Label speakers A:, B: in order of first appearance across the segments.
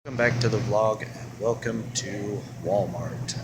A: Welcome back to the vlog and welcome to Walmart.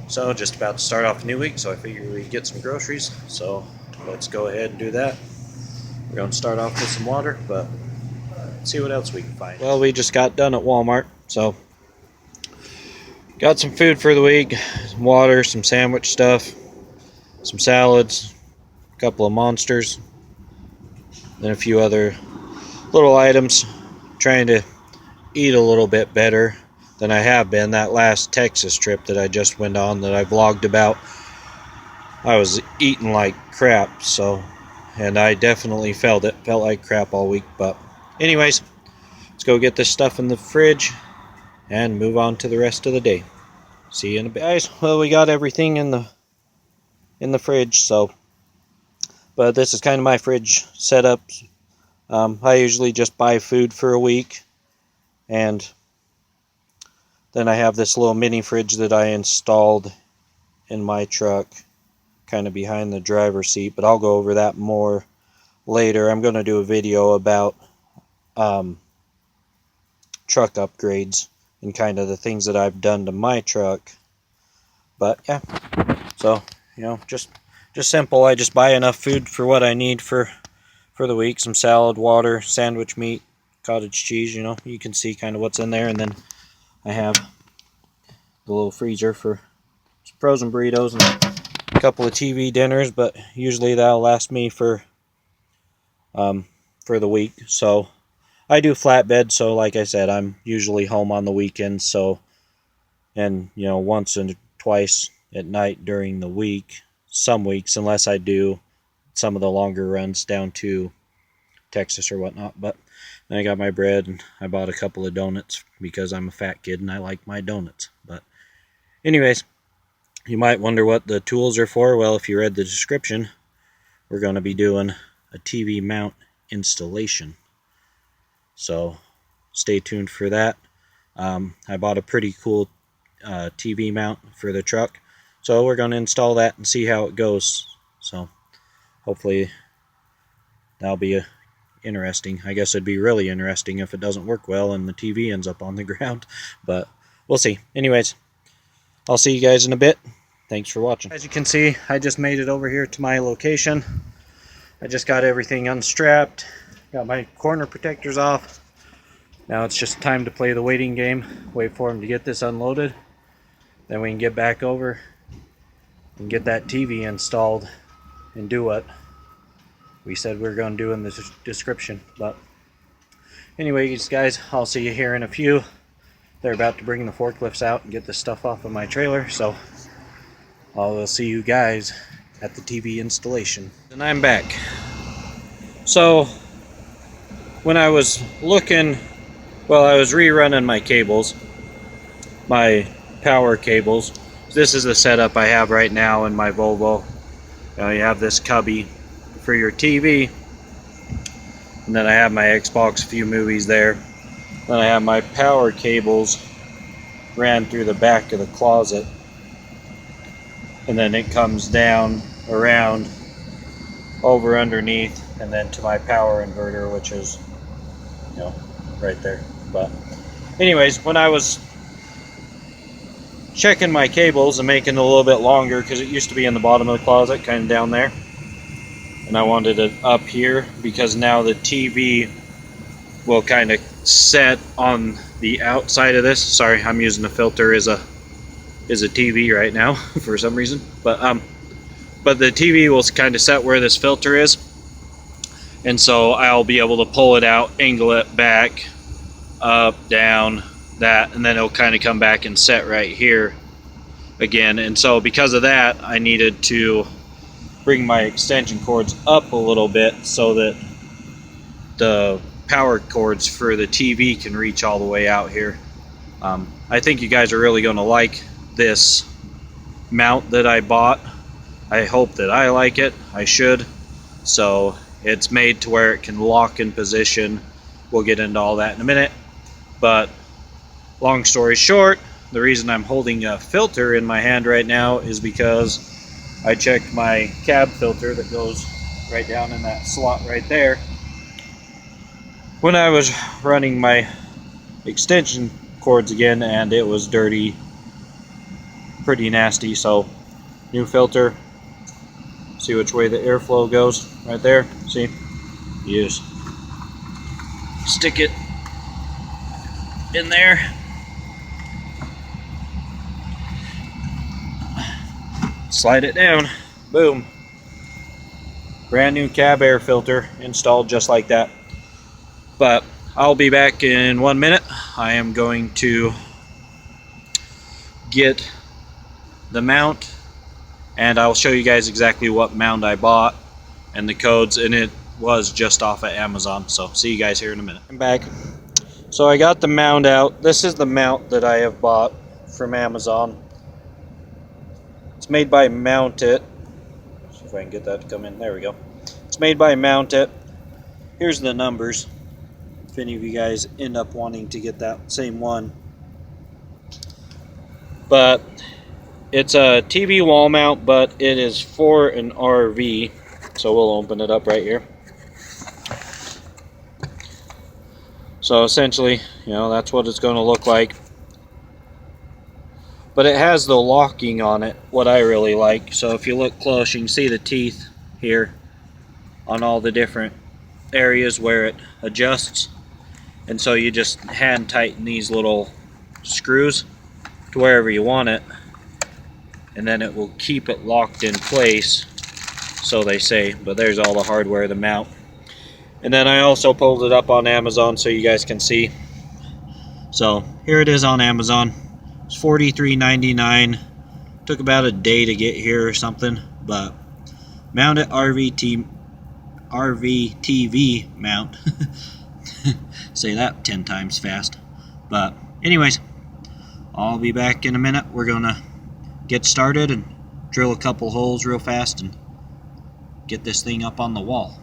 A: So just about to start off a new week, so I figured we'd get some groceries. So let's go ahead and do that. We're going to start off with some water, but see what else we can find. Well, we just got done at Walmart, so got some food for the week, some water, some sandwich stuff, some salads, a couple of Monsters, and a few other little items. Trying to eat a little bit better than I have been. That last Texas trip that I just went on that I vlogged about, I was eating like crap, and I definitely felt like crap all week. But anyways, let's go get this stuff in the fridge and move on to the rest of the day. See you in a bit, guys. Well, we got everything in the fridge, but this is kind of my fridge setup. I usually just buy food for a week, and then I have this little mini fridge that I installed in my truck, kind of behind the driver's seat, but I'll go over that more later. I'm going to do a video about truck upgrades and kind of the things that I've done to my truck. But yeah, so just simple. I just buy enough food for what I need for the week. Some salad, water, sandwich meat, cottage cheese. You can see kind of what's in there, and then I have the little freezer for frozen burritos and a couple of TV dinners, but usually that'll last me for the week. So I do flatbed, so like I said, I'm usually home on the weekends, and once and twice at night during the week, some weeks, unless I do some of the longer runs down to Texas or whatnot. But then I got my bread, and I bought a couple of donuts because I'm a fat kid and I like my donuts. But anyways, you might wonder what the tools are for. Well, if you read the description, we're going to be doing a TV mount installation. So stay tuned for that. I bought a pretty cool TV mount for the truck. So we're going to install that and see how it goes. So hopefully that'll be interesting. I guess it'd be really interesting if it doesn't work well and the TV ends up on the ground. But we'll see. Anyways, I'll see you guys in a bit. Thanks for watching. As you can see, I just made it over here to my location. I just got everything unstrapped. Got my corner protectors off. Now it's just time to play the waiting game. Wait for them to get this unloaded. Then we can get back over and get that TV installed and do what we said we were going to do in the description. But anyways, guys, I'll see you here in a few. They're about to bring the forklifts out and get the stuff off of my trailer, so I'll see you guys at the TV installation. And I'm back. So when I was looking, I was rerunning my cables, my power cables. This is the setup I have right now in my Volvo. You have this cubby for your TV, and then I have my Xbox, a few movies there. Then I have my power cables ran through the back of the closet, and then it comes down around over underneath and then to my power inverter, which is right there. But anyways, when I was checking my cables and making it a little bit longer, because it used to be in the bottom of the closet, kind of down there, and I wanted it up here because now the TV will kind of set on the outside of this. Sorry, I'm using a filter as a TV right now for some reason, but the TV will kind of set where this filter is, and so I'll be able to pull it out, angle it back, up, down, that, and then it'll kind of come back and set right here again. And so because of that, I needed to bring my extension cords up a little bit so that the power cords for the TV can reach all the way out here. I think you guys are really going to like this mount that I bought. I hope that I like it. I should. So it's made to where it can lock in position. We'll get into all that in a minute. But long story short, the reason I'm holding a filter in my hand right now is because I checked my cab filter that goes right down in that slot right there. When I was running my extension cords again, and it was dirty, pretty nasty. So new filter. See which way the airflow goes right there. See, you just stick it in there, slide it down, boom, brand new cab air filter installed just like that. But I'll be back in 1 minute. I am going to get the mount, and I'll show you guys exactly what mount I bought and the codes, and it was just off of Amazon. So see you guys here in a minute. I'm back. So I got the mount out. This is the mount that I have bought from Amazon. It's made by Mount It. See if I can get that to come in. There we go. It's made by Mount It. Here's the numbers, if any of you guys end up wanting to get that same one. But it's a TV wall mount, but it is for an RV. So we'll open it up right here. So essentially, you know, that's what it's going to look like. But it has the locking on it, what I really like. So if you look close, you can see the teeth here on all the different areas where it adjusts. And so you just hand tighten these little screws to wherever you want it, and then it will keep it locked in place, so they say. But there's all the hardware of the mount. And then I also pulled it up on Amazon so you guys can see. So here it is on Amazon. It's $43.99. Took about a day to get here or something, but Mount It RV TV mount. Say that 10 times fast. But anyways, I'll be back in a minute. We're gonna get started and drill a couple holes real fast and get this thing up on the wall.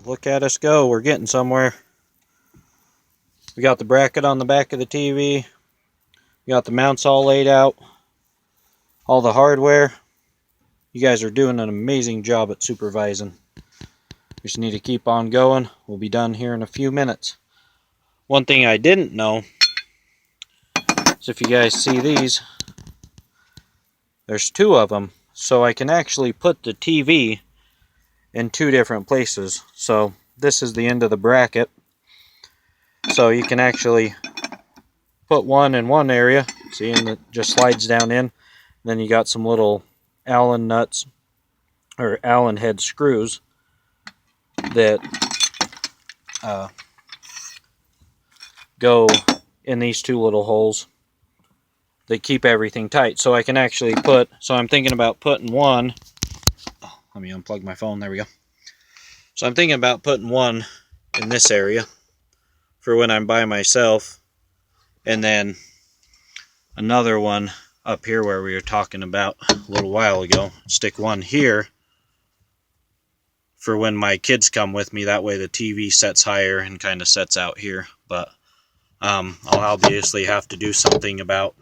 A: Look at us go. We're getting somewhere. We got the bracket on the back of the TV. We got the mounts all laid out. All the hardware. You guys are doing an amazing job at supervising. We just need to keep on going. We'll be done here in a few minutes. One thing I didn't know is, if you guys see these, there's two of them. So I can actually put the TV in two different places. So this is the end of the bracket. So you can actually put one in one area. See, and it just slides down in. Then you got some little Allen nuts, or Allen head screws, that go in these two little holes that keep everything tight. So I can actually put, so I'm thinking about putting one, oh, let me unplug my phone, there we go. So I'm thinking about putting one in this area for when I'm by myself, and then another one up here where we were talking about a little while ago. Stick one here for when my kids come with me. That way the TV sets higher and kind of sets out here. But I'll obviously have to do something about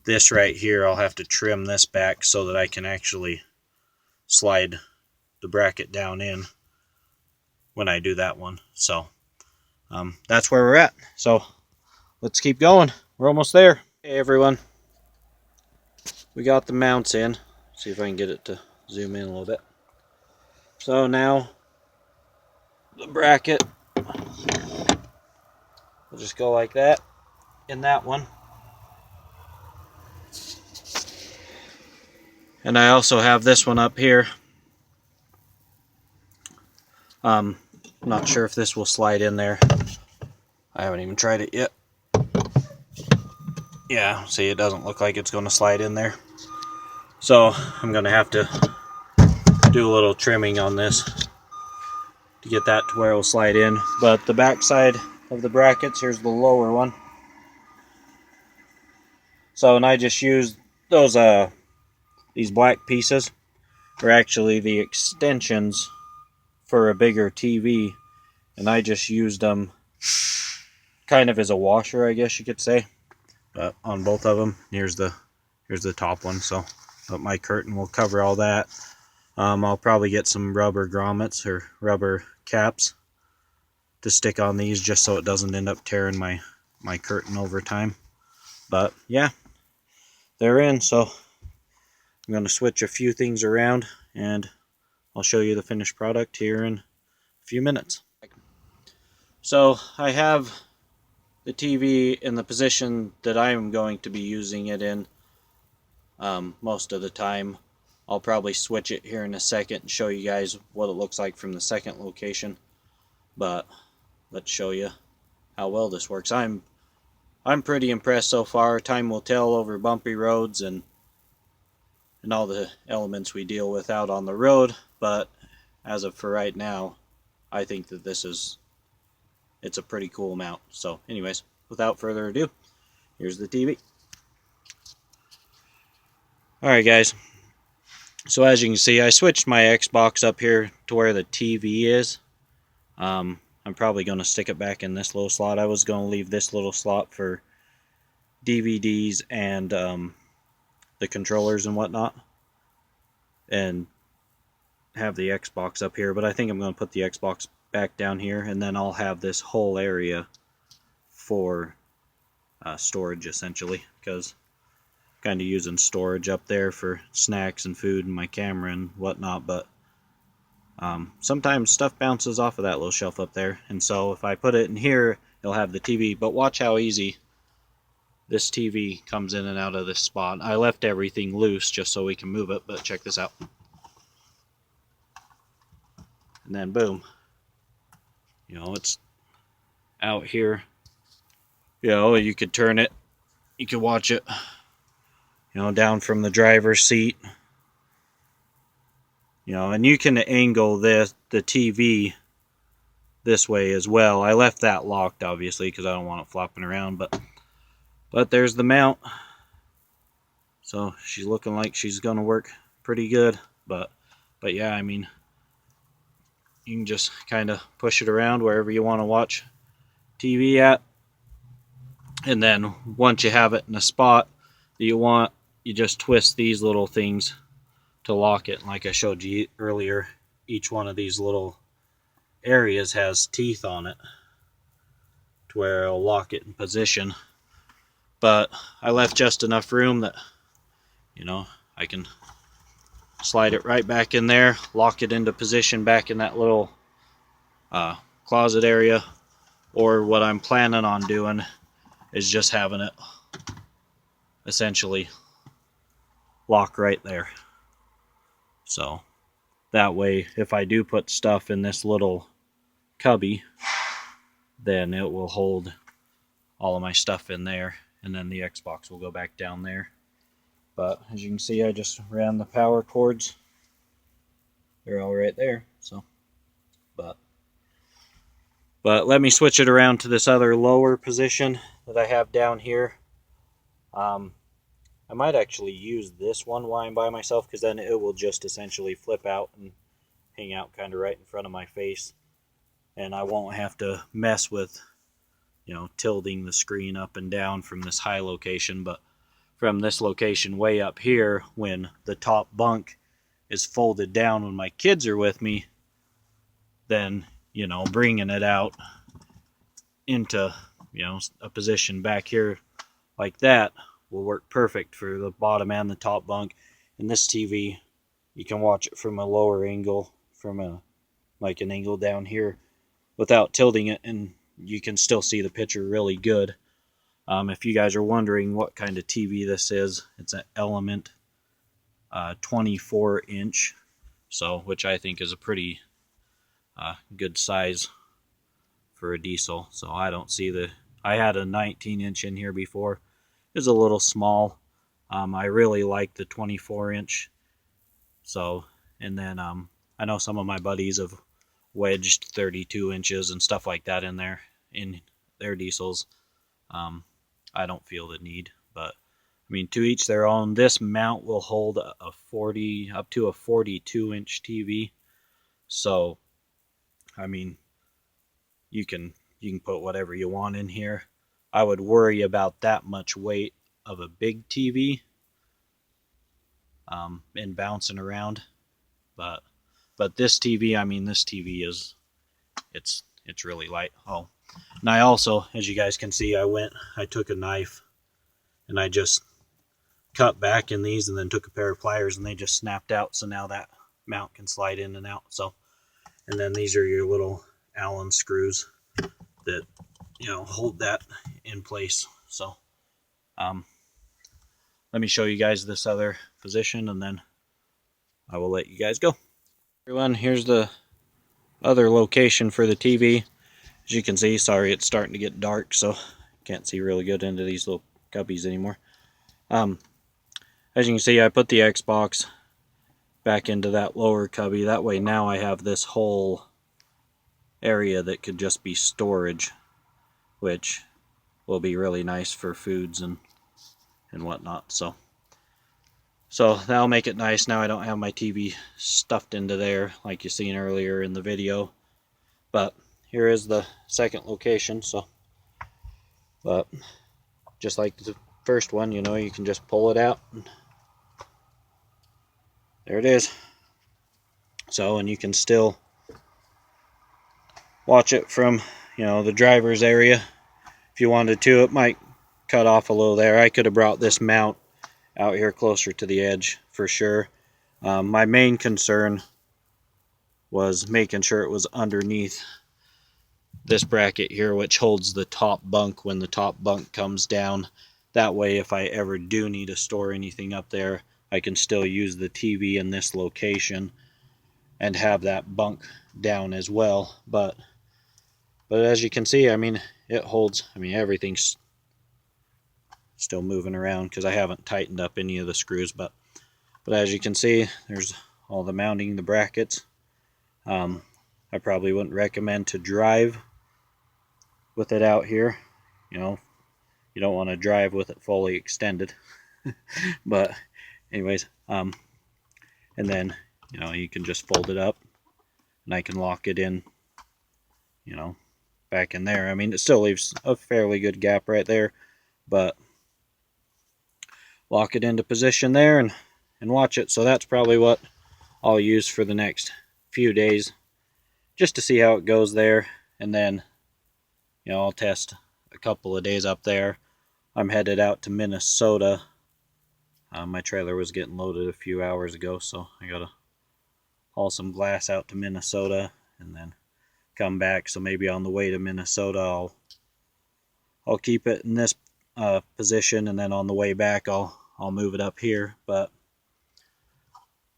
A: this right here. I'll have to trim this back so that I can actually slide the bracket down in when I do that one. So that's where we're at. So let's keep going. We're almost there. Hey everyone, we got the mounts in. See if I can get it to zoom in a little bit. So now the bracket will just go like that in that one. And I also have this one up here. I'm not sure if this will slide in there. I haven't even tried it yet. Yeah, see, it doesn't look like it's going to slide in there. So I'm going to have to do a little trimming on this to get that to where it will slide in. But the back side of the brackets, here's the lower one. So, and I just used those these black pieces are actually the extensions for a bigger TV, and I just used them kind of as a washer, I guess you could say. But on both of them, here's the top one. So, but my curtain will cover all that. I'll probably get some rubber grommets or rubber caps to stick on these just so it doesn't end up tearing my curtain over time. But yeah, they're in, so I'm going to switch a few things around and I'll show you the finished product here in a few minutes. So I have the TV in the position that I am going to be using it in most of the time. I'll probably switch it here in a second and show you guys what it looks like from the second location. But let's show you how well this works. I'm pretty impressed so far. Time will tell over bumpy roads and all the elements we deal with out on the road, but as of for right now, I think that it's a pretty cool mount. So anyways, without further ado, here's the TV. Alright guys, so as you can see, I switched my Xbox up here to where the TV is. I'm probably going to stick it back in this little slot. I was going to leave this little slot for DVDs and the controllers and whatnot, and have the Xbox up here, but I think I'm going to put the Xbox back down here, and then I'll have this whole area for storage essentially, because I'm kind of using storage up there for snacks and food and my camera and whatnot, but sometimes stuff bounces off of that little shelf up there, and so if I put it in here, it'll have the TV. But watch how easy this TV comes in and out of this spot. I left everything loose just so we can move it, but check this out. And then boom, you know, it's out here. You know, you could turn it, you could watch it, you know, down from the driver's seat. You know, and you can angle the TV this way as well. I left that locked obviously because I don't want it flopping around, but there's the mount. So she's looking like she's gonna work pretty good, but yeah, I mean, you can just kind of push it around wherever you want to watch TV at, and then once you have it in a spot that you want, you just twist these little things to lock it. And like I showed you earlier, each one of these little areas has teeth on it to where it'll lock it in position. But I left just enough room that, you know, I can slide it right back in there, lock it into position back in that little closet area. Or what I'm planning on doing is just having it essentially lock right there. So that way, if I do put stuff in this little cubby, then it will hold all of my stuff in there, and then the Xbox will go back down there. But as you can see, I just ran the power cords. They're all right there. So, but let me switch it around to this other lower position that I have down here. I might actually use this one while I'm by myself, because then it will just essentially flip out and hang out kind of right in front of my face, and I won't have to mess with, you know, tilting the screen up and down from this high location. But from this location way up here, when the top bunk is folded down when my kids are with me, then, you know, bringing it out into, you know, a position back here like that will work perfect for the bottom and the top bunk. And this TV, you can watch it from a lower angle, from a like an angle down here, without tilting it, and you can still see the picture really good. If you guys are wondering what kind of TV this is, it's an Element 24-inch, so which I think is a pretty good size for a diesel. So I don't see I had a 19-inch in here before. It was a little small. I really like the 24-inch. So, and then I know some of my buddies have wedged 32 inches and stuff like that in there in their diesels. I don't feel the need, but I mean, to each their own. This mount will hold a 40 up to a 42-inch TV. So, I mean, you can put whatever you want in here. I would worry about that much weight of a big TV and bouncing around, but this TV, I mean, this TV is it's it's really light. Oh, and I also, as you guys can see, I took a knife and I just cut back in these and then took a pair of pliers and they just snapped out. So now that mount can slide in and out. So, and then these are your little Allen screws that, hold that in place. So, let me show you guys this other position and then I will let you guys go. Everyone, here's the other location for the TV. As you can see, sorry, it's starting to get dark, so can't see really good into these little cubbies anymore. As you can see, I put the Xbox back into that lower cubby. That way now I have this whole area that could just be storage, which will be really nice for foods and whatnot. So that'll make it nice. Now I don't have my TV stuffed into there like you seen earlier in the video. But here is the second location. But just like the first one, you can just pull it out. And there it is. So, and you can still watch it from, the driver's area. If you wanted to, it might cut off a little there. I could have brought this mount out here closer to the edge for sure. My main concern was making sure it was underneath this bracket here, which holds the top bunk when the top bunk comes down. That way, if I ever do need to store anything up there, I can still use the TV in this location and have that bunk down as well. But as you can see, it holds, everything's still moving around because I haven't tightened up any of the screws, but as you can see, there's all the mounting, the brackets. I probably wouldn't recommend to drive with it out here. You don't want to drive with it fully extended. But anyways, and then you can just fold it up and I can lock it in, back in there. It still leaves a fairly good gap right there, but lock it into position there and watch it. So that's probably what I'll use for the next few days, just to see how it goes there. And then I'll test a couple of days up there. I'm headed out to Minnesota. My trailer was getting loaded a few hours ago, so I gotta haul some glass out to Minnesota and then come back. So maybe on the way to Minnesota I'll keep it in this position, and then on the way back I'll move it up here. But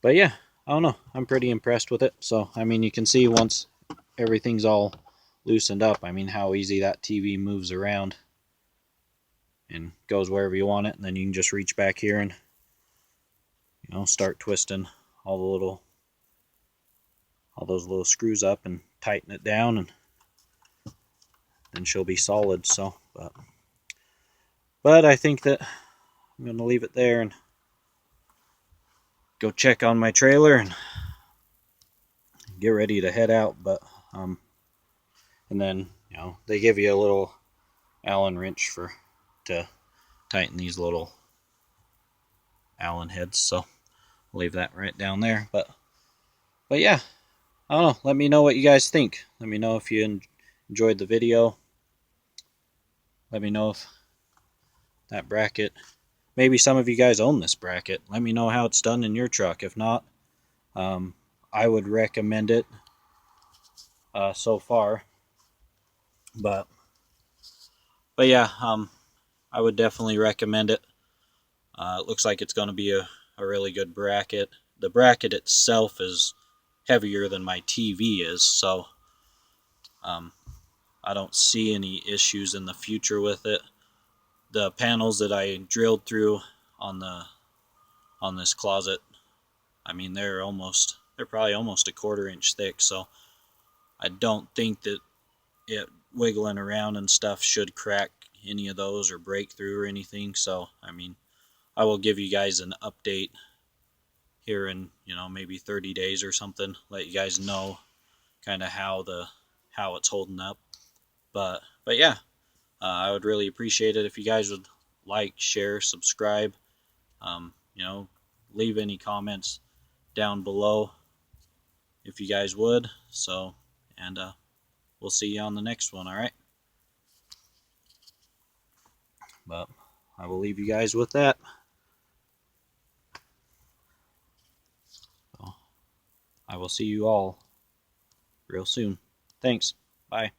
A: yeah, I don't know, I'm pretty impressed with it. So you can see once everything's all loosened up, how easy that TV moves around and goes wherever you want it. And then you can just reach back here and start twisting all those little screws up and tighten it down, and then she'll be solid. So but I think that I'm going to leave it there and go check on my trailer and get ready to head out. But and then they give you a little Allen wrench to tighten these little Allen heads, so I'll leave that right down there. But yeah, I don't know, let me know what you guys think. Let me know if you enjoyed the video. Let me know if that bracket, maybe some of you guys own this bracket. Let me know how it's done in your truck. If not, I would recommend it so far. But yeah, I would definitely recommend it. It looks like it's going to be a really good bracket. The bracket itself is heavier than my TV is, so I don't see any issues in the future with it. The panels that I drilled through on this closet, they're probably almost a 1/4 inch thick, so I don't think that it wiggling around and stuff should crack any of those or break through or anything. So I will give you guys an update here in maybe 30 days or something, let you guys know kind of how it's holding up. But yeah, I would really appreciate it if you guys would like, share, subscribe, leave any comments down below if you guys would. So, and we'll see you on the next one, all right? But I will leave you guys with that. So I will see you all real soon. Thanks. Bye.